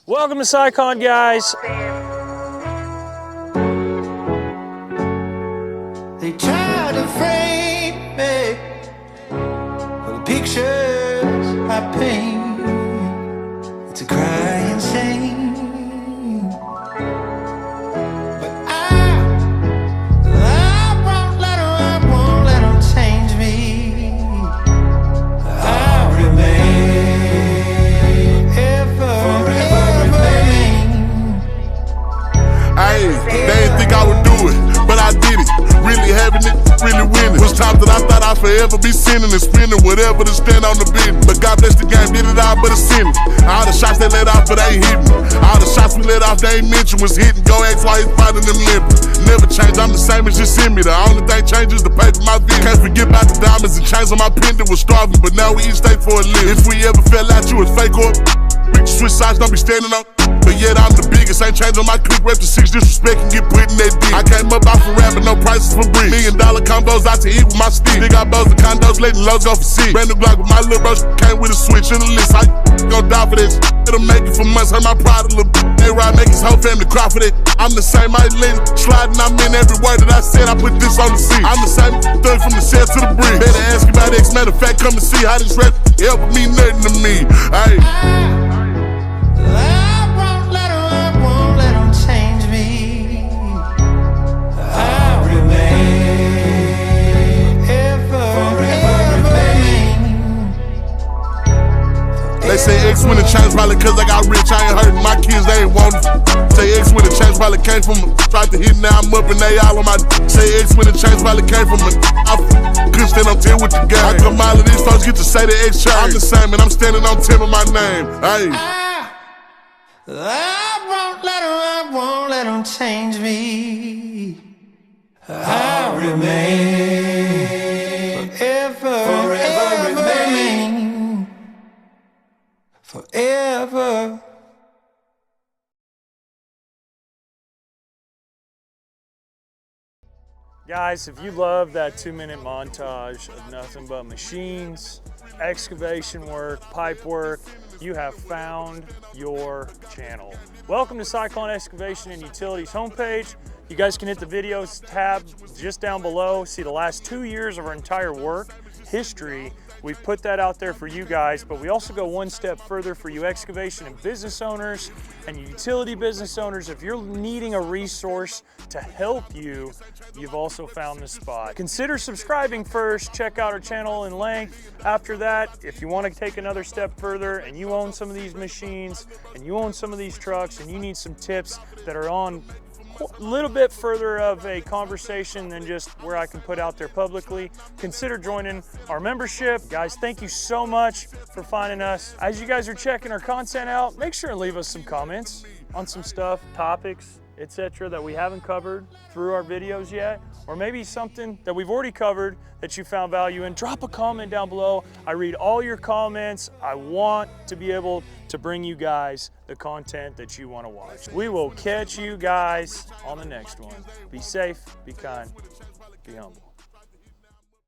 Welcome to SciCon, guys. They try to frame me for the pictures I paint. It's a crying shame, but I won't let them change me. I'll remain forever remain. Hey, they didn't think I would do it, but I did it. Really having it, really winning. Was times that I thought I'd forever be sinning and spinning whatever to stand on the business. But God bless the game, did it all but a sinning. All the shots they let off, but they ain't hitting. All the shots we let off, they ain't mentioned was hitting. Go ask why he's finding them limping. Never change, I'm the same as just in me. The only thing changes the pay for my video. Can't forget about the diamonds and chains on my pendant was starving, but now we eat steak for a living. If we ever fell out, you was fake or we can switch sides, don't be standing on. But yet I'm the biggest, ain't changing my clique, rep to 6 disrespect and get put in that dick. I came up off of rapping, no prices for bricks. $1 million combos out to eat with my stick. Big out bows and condos, letting lows go for sick. Brand new Glock with my little bro, came with a switch in the list. I gon' die for this. It'll make it for months, hurt my pride a little bit. A-Rod make his whole family cry for that. I'm the same, I ain't letting sliding, I'm in every word that I said. I put this on the seat. I'm the same thug from the cell to the bridge. Better ask you about X, matter of fact, come and see how this rap ever mean nothing to me. Hey. They say X when it changed probably cause I got rich, I ain't hurting my kids, they ain't wantin'. Say X when it changed probably came from tried to hit, now I'm up and they all on my. Say X when it changed probably came from I couldn't stand on 10 with the game. I come out of these folks get to say the X change. I'm the same and I'm standing on 10 with my name. Hey. I won't let them change me. I'll remain forever remain. Forever. Guys, if you love that 2-minute montage of nothing but machines, excavation work, pipe work, you have found your channel. Welcome to SciCon Excavation and Utilities homepage. You guys can hit the videos tab just down below, see the last 2 years of our entire work history. We've put that out there for you guys, but we also go one step further for you excavation and business owners and utility business owners. If you're needing a resource to help you, you've also found the spot. Consider subscribing first, check out our channel in length. After that, if you want to take another step further and you own some of these machines and you own some of these trucks and you need some tips that are on a little bit further of a conversation than just where I can put out there publicly, consider joining our membership. Guys, thank you so much for finding us. As you guys are checking our content out, make sure and leave us some comments on some stuff, topics, etc. that we haven't covered through our videos yet, or maybe something that we've already covered that you found value in. Drop a comment down below. I read all your comments. I want to be able to bring you guys the content that you want to watch. We will catch you guys on the next one. Be safe, be kind, be humble.